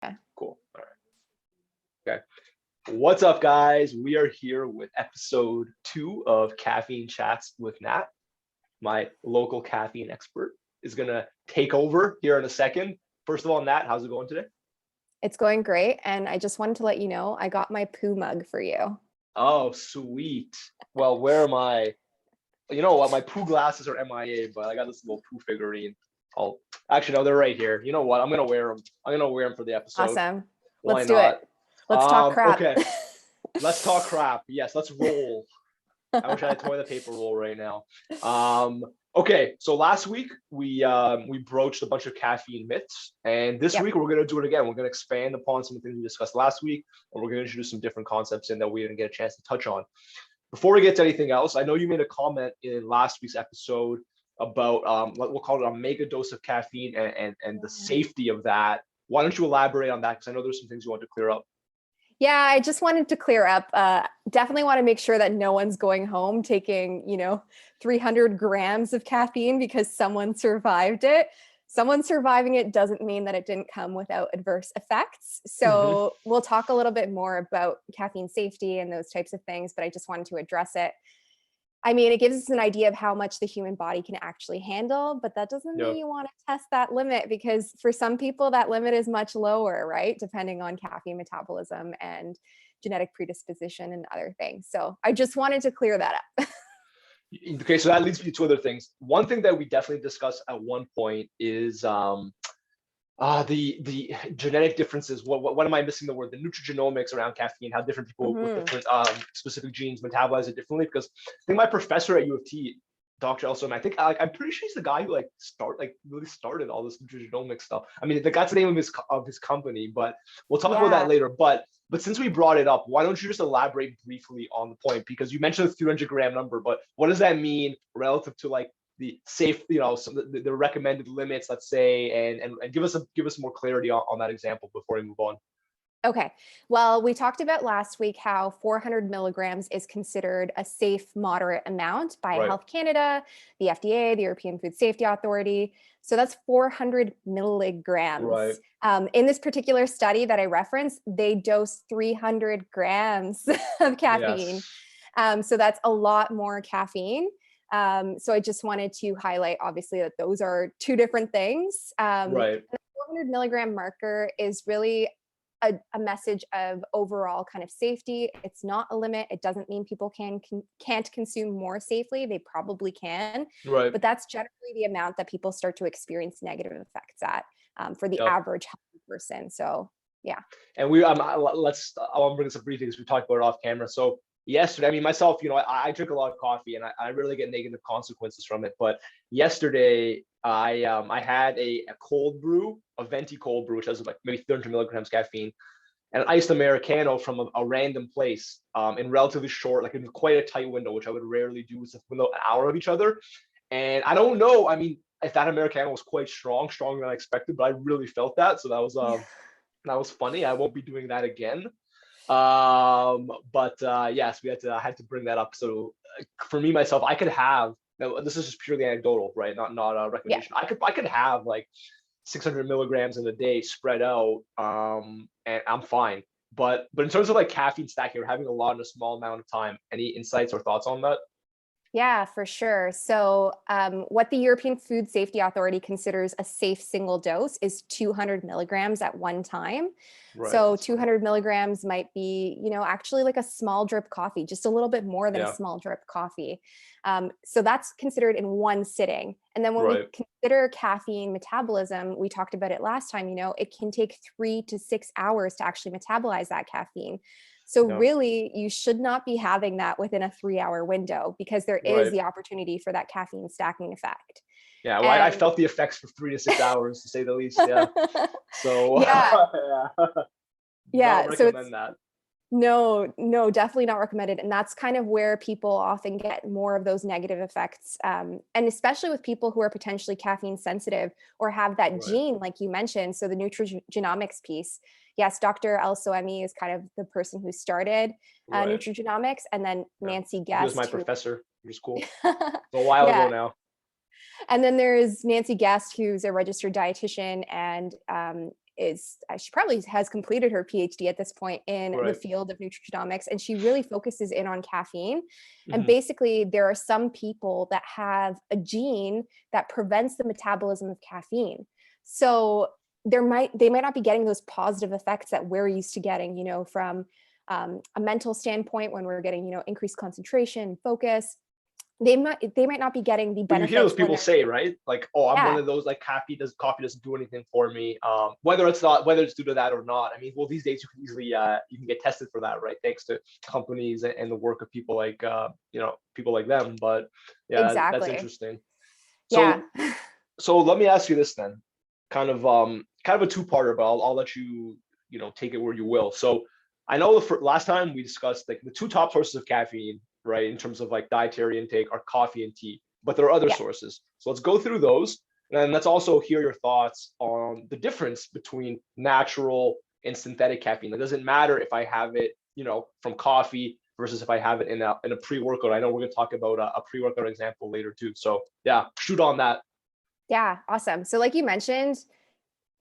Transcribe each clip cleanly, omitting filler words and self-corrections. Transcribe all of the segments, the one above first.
Yeah. Cool. All right. Okay. What's up, guys? We are here with episode 2 of Caffeine Chats with Nat. My local caffeine expert is gonna take over here in a second. First of all, Nat, how's it going today? It's going great. And I just wanted to let you know, I got my poo mug for you. Oh, sweet. Well, where am I? You know what? My poo glasses are MIA, but I got this little poo figurine. Oh, actually, no, they're right here. You know what? I'm gonna wear them. I'm gonna wear them for the episode. Awesome. Why Let's do not? it. Let's talk crap. Okay. Let's talk crap. Yes, let's roll. I wish I had toilet paper roll right now. Okay, so last week we broached a bunch of caffeine myths, and this week we're gonna do it again. We're gonna expand upon some things we discussed last week, and we're gonna introduce some different concepts in that we didn't get a chance to touch on. Before we get to anything else, I know you made a comment in last week's episode about what we'll call it a mega dose of caffeine and the safety of that. Why don't you elaborate on that? Because I know there's some things you want to clear up. Yeah, I just wanted to clear up. Definitely want to make sure that no one's going home taking, 300 grams of caffeine because someone survived it. Someone surviving it doesn't mean that it didn't come without adverse effects. So we'll talk a little bit more about caffeine safety and those types of things, but I just wanted to address it. I mean, it gives us an idea of how much the human body can actually handle, but that doesn't mean you want to test that limit, because for some people that limit is much lower, right? Depending on caffeine metabolism and genetic predisposition and other things. So I just wanted to clear that up. Okay, so that leads me to other things. One thing that we definitely discussed at one point is the genetic differences. What am I missing the word? The nutrigenomics around caffeine, how different people with different specific genes metabolize it differently. Because I think my professor at U of T, Dr. Elson, I think I'm pretty sure he's the guy who really started all this nutrigenomics stuff. I mean, that's the name of his company, but we'll talk about that later. But since we brought it up, why don't you just elaborate briefly on the point? Because you mentioned the 300 gram number, but what does that mean relative to like the safe, the recommended limits, let's say, and give us more clarity on that example before we move on. Okay. Well, we talked about last week how 400 milligrams is considered a safe, moderate amount by Health Canada, the FDA, the European Food Safety Authority. So that's 400 milligrams. In this particular study that I referenced, they dosed 300 grams of caffeine. So that's a lot more caffeine. So I just wanted to highlight, obviously, that those are two different things. The 400 milligram marker is really a message of overall kind of safety. It's not a limit. It doesn't mean people can't consume more safely. They probably can, but that's generally the amount that people start to experience negative effects at for the average healthy person. So yeah. And I want to bring this up briefly because we talked about it off camera. So yesterday, I mean, myself, I drink a lot of coffee and I really get negative consequences from it. But yesterday, I had a cold brew, a venti cold brew, which has like maybe 300 milligrams caffeine, and an iced Americano from a random place in relatively short, like in quite a tight window, which I would rarely do with an hour of each other. And I don't know, I mean, if that Americano was quite stronger than I expected, but I really felt that. So that was funny. I won't be doing that again. But yes, I had to bring that up. So for me myself, I could have, now this is just purely anecdotal, right? Not a recommendation. I could have like 600 milligrams in a day spread out, and I'm fine. But in terms of like caffeine stacking or having a lot in a small amount of time, any insights or thoughts on that? Yeah, for sure. So what the European Food Safety Authority considers a safe single dose is 200 milligrams at one time. So 200 milligrams might be, actually like a small drip coffee, just a little bit more than a small drip coffee. So that's considered in one sitting. And then when we consider caffeine metabolism, we talked about it last time, it can take 3 to 6 hours to actually metabolize that caffeine. So really, you should not be having that within a 3-hour window, because there is the opportunity for that caffeine stacking effect. Yeah, well, I felt the effects for 3 to 6 hours, to say the least. Yeah. So yeah. Don't recommend that. No, definitely not recommended. And that's kind of where people often get more of those negative effects. And especially with people who are potentially caffeine sensitive or have that gene, like you mentioned. So the nutrigenomics piece. Yes, Dr. El-Soemi is kind of the person who started nutrigenomics, and then Nancy Guest. He was my professor. It was cool. A while ago now. And then there is Nancy Guest, who's a registered dietitian, and she probably has completed her PhD at this point in the Right. field of nutrigenomics, and she really focuses in on caffeine. And Hmm. basically, there are some people that have a gene that prevents the metabolism of caffeine. So they might not be getting those positive effects that we're used to getting, from a mental standpoint, when we're getting, increased concentration, focus. They might not be getting the But you hear those benefits when people they're, say, right? Like, oh, I'm one yeah, of those, like, coffee doesn't do anything for me. Whether it's due to that or not. I mean, well, these days you can easily you can get tested for that, right? Thanks to companies and the work of people like people like them. But yeah, that's exactly. interesting. Yeah. So let me ask you this then, kind of a two-parter, but I'll let you take it where you will. So I know last time we discussed like the two top sources of caffeine, right, in terms of like dietary intake are coffee and tea, but there are other Yeah. sources. So let's go through those, and then let's also hear your thoughts on the difference between natural and synthetic caffeine. It doesn't matter if I have it, from coffee versus if I have it in a pre-workout. I know we're going to talk about a pre-workout example later too. So yeah, shoot on that. Yeah. Awesome. So like you mentioned,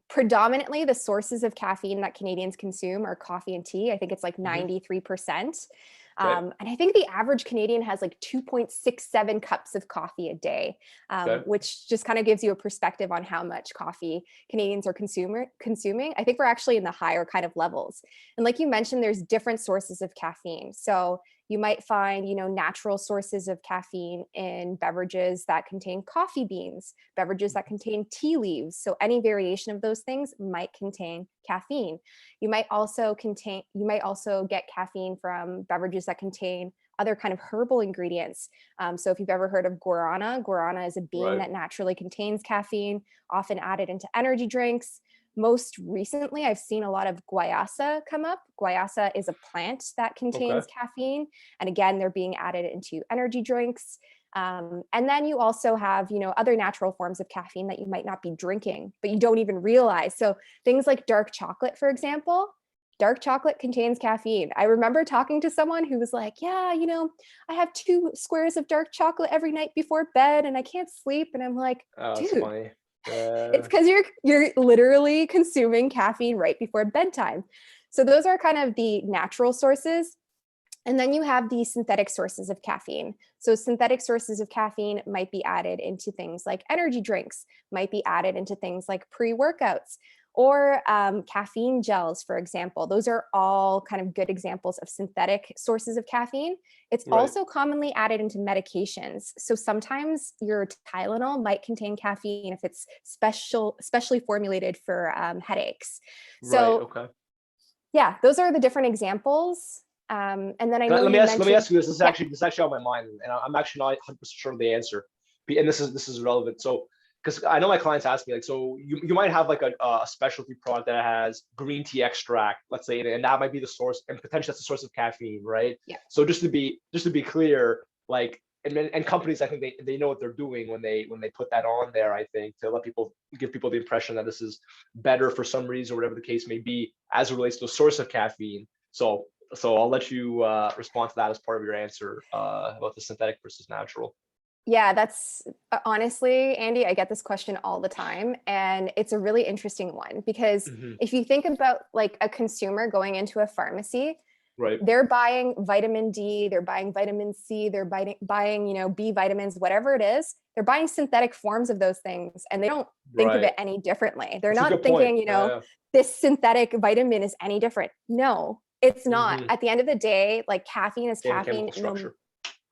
predominantly the sources of caffeine that Canadians consume are coffee and tea. I think it's like Hmm. 93%. Okay. And I think the average Canadian has like 2.67 cups of coffee a day, Okay. which just kind of gives you a perspective on how much coffee Canadians are consuming. I think we're actually in the higher kind of levels. And like you mentioned, there's different sources of caffeine. So you might find, natural sources of caffeine in beverages that contain coffee beans, beverages that contain tea leaves. So any variation of those things might contain caffeine. You might also get caffeine from beverages that contain other kind of herbal ingredients. So if you've ever heard of guarana is a bean Right. that naturally contains caffeine, often added into energy drinks. Most recently, I've seen a lot of guayasa come up. Guayasa is a plant that Okay. contains caffeine. And again, they're being added into energy drinks. And then you also have, other natural forms of caffeine that you might not be drinking, but you don't even realize. So things like dark chocolate, for example, dark chocolate contains caffeine. I remember talking to someone who was like, yeah, I have 2 squares of dark chocolate every night before bed and I can't sleep. And I'm like, Oh, that's dude, funny. it's because you're literally consuming caffeine right before bedtime. So those are kind of the natural sources. And then you have the synthetic sources of caffeine. So synthetic sources of caffeine might be added into things like energy drinks, might be added into things like pre-workouts, or caffeine gels, for example. Those are all kind of good examples of synthetic sources of caffeine. It's Right. also commonly added into medications. So sometimes your Tylenol might contain caffeine if it's specially formulated for headaches. Right. So Okay. yeah, those are the different examples. And then I know Let me you ask. Let me mentioned, ask you this. yeah, This is actually on my mind, and I'm actually not 100% sure of the answer. And this is relevant. So, because I know my clients ask me like, so you might have like a specialty product that has green tea extract, let's say, and that might be the source, and potentially that's the source of caffeine, right? yeah, So just to be clear, like, and companies, I think they know what they're doing when they put that on there. I think to give people the impression that this is better for some reason or whatever the case may be as it relates to a source of caffeine. So I'll let you respond to that as part of your answer about the synthetic versus natural. yeah, that's honestly, Andy, I get this question all the time. And it's a really interesting one because Hmm. if you think about like a consumer going into a pharmacy, Right. they're buying vitamin D, they're buying vitamin C, they're buying, B vitamins, whatever it is. They're buying synthetic forms of those things and they don't think of Right. it any differently. They're That's a not good point. thinking, Yeah. this synthetic vitamin is any different. No, it's not. Hmm. At the end of the day, like caffeine is Same caffeine. chemical No, structure.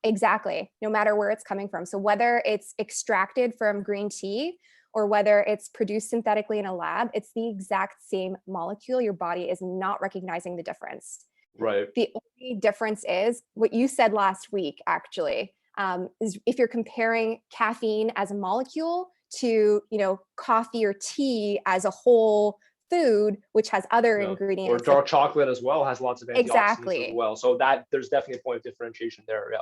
exactly. No matter where it's coming from. So whether it's extracted from green tea or whether it's produced synthetically in a lab, it's the exact same molecule. Your body is not recognizing the difference. Right. The only difference is what you said last week, actually, is if you're comparing caffeine as a molecule to, coffee or tea as a whole food, which has other Yeah. Or ingredients like dark chocolate as well has lots of antioxidants as exactly. well. So that there's definitely a point of differentiation there. Yeah.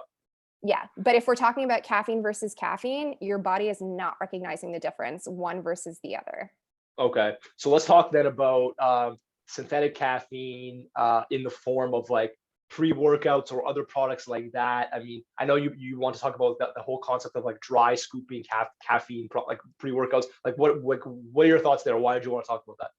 Yeah. But if we're talking about caffeine versus caffeine, your body is not recognizing the difference one versus the other. Okay. So let's talk then about synthetic caffeine in the form of like pre-workouts or other products like that. I mean, I know you want to talk about the whole concept of like dry scooping caffeine like pre-workouts. Like what are your thoughts there? Why did you want to talk about that?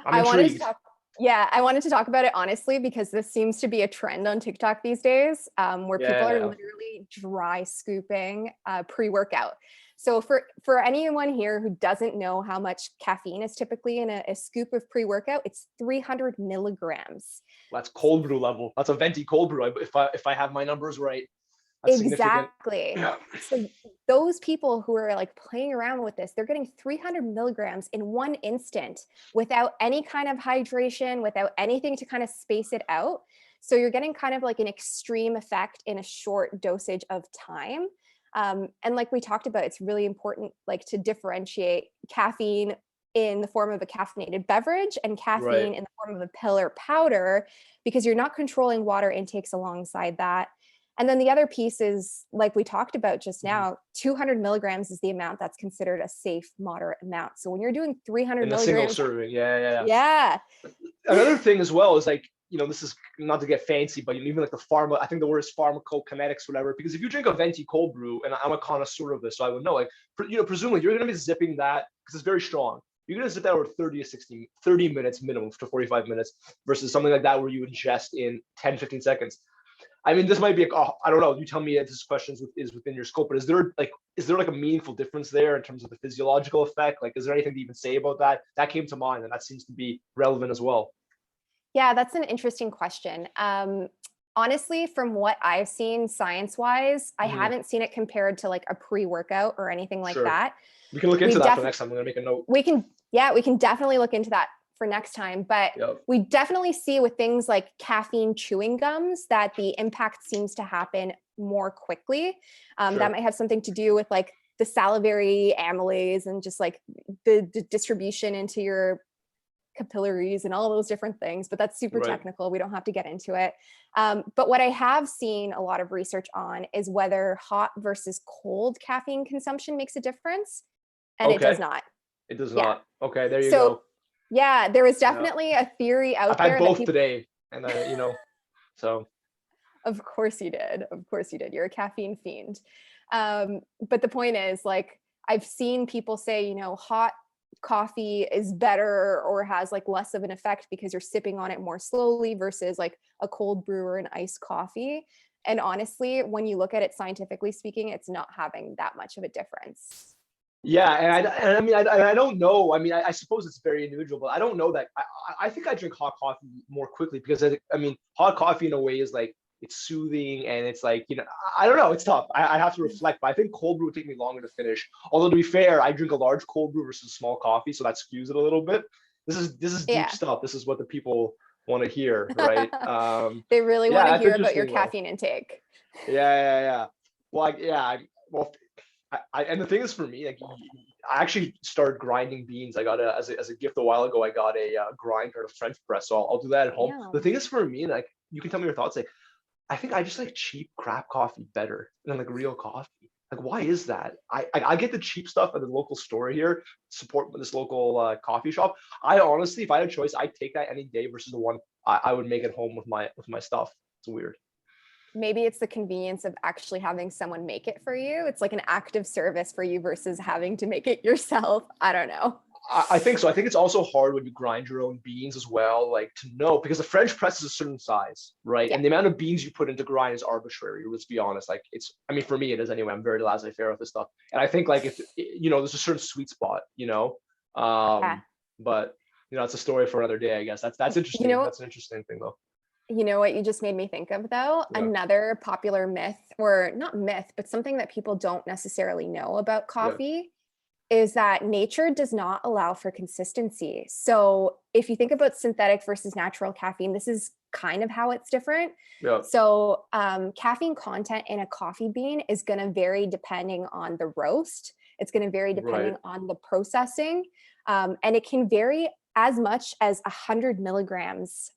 I'm I wanted to intrigued. talk. Yeah, I wanted to talk about it honestly because this seems to be a trend on TikTok these days, where people are Yeah. literally dry scooping pre-workout. So for anyone here who doesn't know how much caffeine is typically in a scoop of pre-workout, it's 300 milligrams. That's cold brew level. That's a venti cold brew. If I have my numbers right, that's significant. Exactly. Yeah. So those people who are like playing around with this, they're getting 300 milligrams in one instant without any kind of hydration, without anything to kind of space it out. So you're getting kind of like an extreme effect in a short dosage of time. And like we talked about, it's really important like to differentiate caffeine in the form of a caffeinated beverage and Right. caffeine in the form of a pill or powder, because you're not controlling water intakes alongside that. And then the other piece is, like we talked about just Mhm. now, 200 milligrams is the amount that's considered a safe, moderate amount. So when you're doing 300 In a single milligrams, serving. Yeah. yeah, Another thing as well is like, this is not to get fancy, but even like the pharma, I think the word is pharmacokinetics, whatever. Because if you drink a venti cold brew, and I'm a connoisseur of this, so I would know, like, presumably you're going to be zipping that because it's very strong. You're going to zip that over 30 to 60, 30 minutes minimum to 45 minutes versus something like that where you ingest in 10, 15 seconds. I mean, this might be, I don't know. You tell me if this question is within your scope, but is there like a meaningful difference there in terms of the physiological effect? Like, is there anything to even say about that? That came to mind, and that seems to be relevant as well. yeah, that's an interesting question. Honestly, from what I've seen science-wise, I Mhm. haven't seen it compared to like a pre-workout or anything like Sure. that. We can look We into that for def next time. I'm gonna make a note. we can, yeah, we can definitely look into that for next time. But Yep. we definitely see with things like caffeine chewing gums that the impact seems to happen more quickly. That Sure. might have something to do with like the salivary amylase and just like the distribution into your capillaries and all those different things, but that's super Right. technical. We don't have to get into it. But what I have seen a lot of research on is whether hot versus cold caffeine consumption makes a difference. And it does Okay. not. It does Yeah. not. Okay. There you So go. yeah, there is Yeah. definitely a theory I've out had there that both people, today, and so of course you did. Of course you did. You're a caffeine fiend. But the point is, like, I've seen people say, hot coffee is better or has like less of an effect because you're sipping on it more slowly versus like a cold brew or an iced coffee. And honestly, when you look at it scientifically speaking, it's not having that much of a difference. yeah. And I mean, I don't know. I mean, I suppose it's very individual, but I don't know that. I think I drink hot coffee more quickly because I mean, hot coffee in a way is like it's soothing and it's like I don't know. It's tough. I have to reflect, but I think cold brew would take me longer to finish. Although to be fair, I drink a large cold brew versus a small coffee, so that skews it a little bit. This is deep Yeah. stuff. This is what the people want to hear, right? They really want Yeah, to that's hear about your interesting though. caffeine intake. Yeah. Well, well, and the thing is for me, like I actually started grinding beans. I got as a gift a while ago. I got a grinder, a French press, so I'll do that at home. The Damn. thing is for me, like you can tell me your thoughts. Like I think I just like cheap crap coffee better than like real coffee. Like why is that? I get the cheap stuff at the local store here, support this local coffee shop. I honestly, if I had a choice, I'd take that any day versus the one I would make at home with my stuff. It's weird. Maybe it's the convenience of actually having someone make it for you. It's like an active service for you versus having to make it yourself. I don't know. I think so. I think it's also hard when you grind your own beans as well, like to know because the French press is a certain size, right? Yeah. And the amount of beans you put into grind is arbitrary. Let's be honest. Like I mean, for me, it is anyway. I'm very laissez-faire with this stuff, and I think like if there's a certain sweet spot. Yeah. But it's a story for another day, I guess. That's You interesting. know, That's an interesting thing, though. you know what you just made me think of though? Yeah, Another popular myth, or not myth, but something that people don't necessarily know about yeah, coffee is that nature does not allow for consistency. So if you think about synthetic versus natural caffeine, this is kind of how it's different. yeah. So caffeine content in a coffee bean is going to vary depending on the roast. It's going to vary Right, depending on the processing. And it can vary as much as 100 milligrams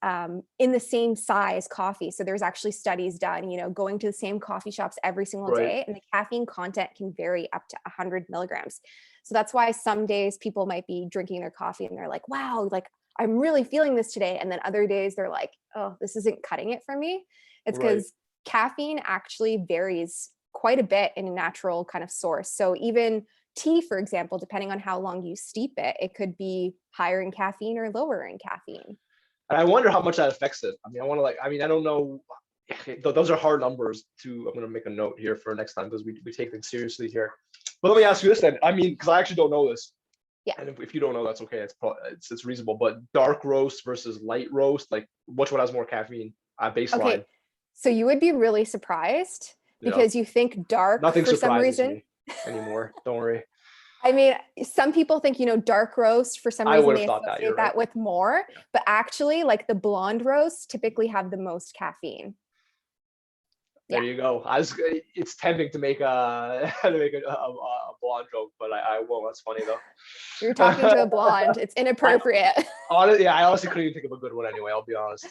in the same size coffee. So there's actually studies done, going to the same coffee shops every single right, day, and the caffeine content can vary up to 100 milligrams. So that's why some days people might be drinking their coffee and they're like, wow, like I'm really feeling this today. And then other days they're like, oh, this isn't cutting it for me. It's right. because caffeine actually varies quite a bit in a natural kind of source. So even tea, for example, depending on how long you steep it, it could be higher in caffeine or lower in caffeine. And I wonder how much that affects it. I mean, I don't know. Those are hard numbers I'm going to make a note here for next time because we take things seriously here. But let me ask you this then. I mean, because I actually don't know this. Yeah. And if you don't know, that's okay. It's reasonable. But dark roast versus light roast, like which one has more caffeine baseline? Okay. So you would be really surprised because you think dark Nothing for some surprises reason me anymore. Don't worry. I mean, some people think, dark roast for some I reason would they have thought that. associate You're that right. with more, but actually like the blonde roasts typically have the most caffeine. There you go. It's tempting to make a blonde joke, but I won't. That's funny though. You're talking to a blonde. It's inappropriate. I honestly couldn't even think of a good one anyway. I'll be honest.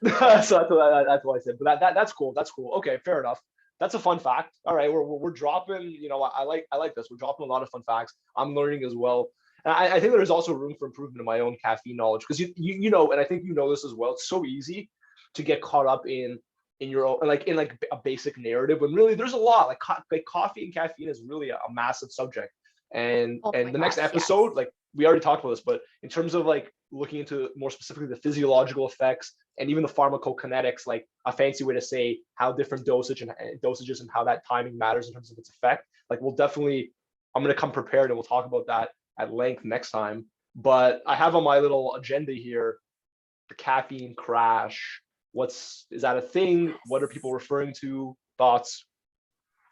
So that's what I said. But that's cool. That's cool. Okay, fair enough. That's a fun fact. All right, we're dropping. I like this. We're dropping a lot of fun facts. I'm learning as well. And I think there's also room for improvement in my own caffeine knowledge because you know, and I think you know this as well. It's so easy to get caught up in your own in a basic narrative when really there's a lot like coffee and caffeine is really a massive subject. And the next episode, like we already talked about this, but in terms of like looking into more specifically the physiological effects and even the pharmacokinetics, like a fancy way to say how different dosages and how that timing matters in terms of its effect. Like I'm going to come prepared and we'll talk about that at length next time. But I have on my little agenda here, the caffeine crash. Is that a thing? What are people referring to? Thoughts?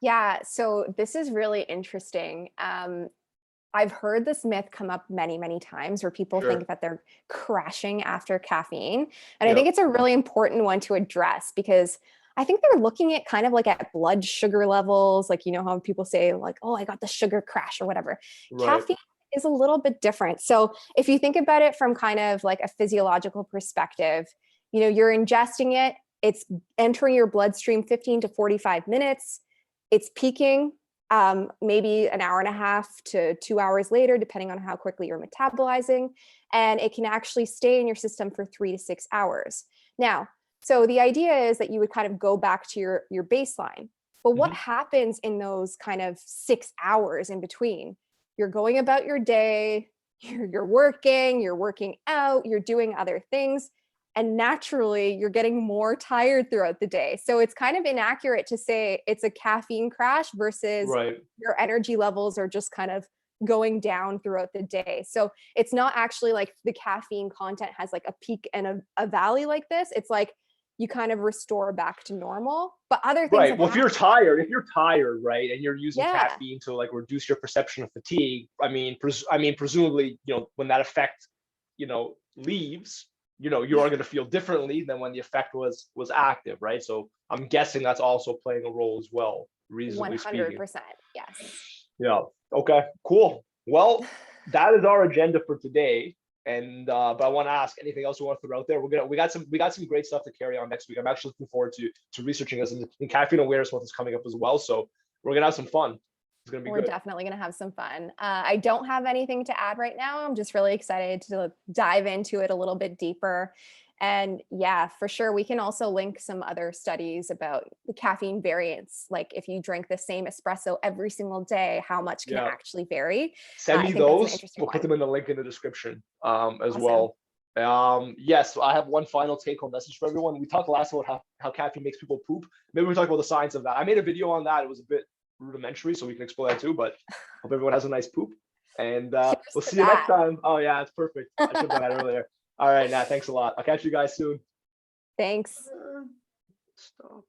Yeah, so this is really interesting. I've heard this myth come up many, many times where people think that they're crashing after caffeine. And I think it's a really important one to address because I think they're looking at kind of like at blood sugar levels, like, how people say like, oh, I got the sugar crash or whatever. Right. Caffeine is a little bit different. So if you think about it from kind of like a physiological perspective, you're ingesting it, it's entering your bloodstream 15 to 45 minutes, it's peaking maybe an hour and a half to 2 hours later, depending on how quickly you're metabolizing. And it can actually stay in your system for 3 to 6 hours. Now, so the idea is that you would kind of go back to your baseline. But what happens in those kind of 6 hours in between? You're going about your day, you're working out, you're doing other things. And naturally, you're getting more tired throughout the day. So it's kind of inaccurate to say it's a caffeine crash versus your energy levels are just kind of going down throughout the day. So it's not actually like the caffeine content has like a peak and a valley like this. It's like you kind of restore back to normal. But other things Well, if you're tired, right, and you're using caffeine to like reduce your perception of fatigue, I mean, presumably, when that effect, leaves, you are going to feel differently than when the effect was active, right? So I'm guessing that's also playing a role as well, reasonably speaking. 100%, yes. Yeah. Okay. Cool. Well, that is our agenda for today. And but I want to ask anything else we want to throw out there. We got some great stuff to carry on next week. I'm actually looking forward to researching this, and Caffeine Awareness Month is coming up as well. So we're gonna have some fun. It's gonna be good. We're definitely gonna have some fun. I don't have anything to add right now. I'm just really excited to dive into it a little bit deeper. And yeah, for sure, we can also link some other studies about the caffeine variance. Like if you drink the same espresso every single day, how much can actually vary? Send me those. We'll put them in the link in the description as well. Yes, I have one final take-home message for everyone. We talked last about how caffeine makes people poop. Maybe we talk about the science of that. I made a video on that. It was a bit rudimentary, so we can explore that too. But hope everyone has a nice poop. And we'll see you next time. Oh yeah, it's perfect. I should have done that earlier. All right, Nat, thanks a lot. I'll catch you guys soon. Thanks. Stop.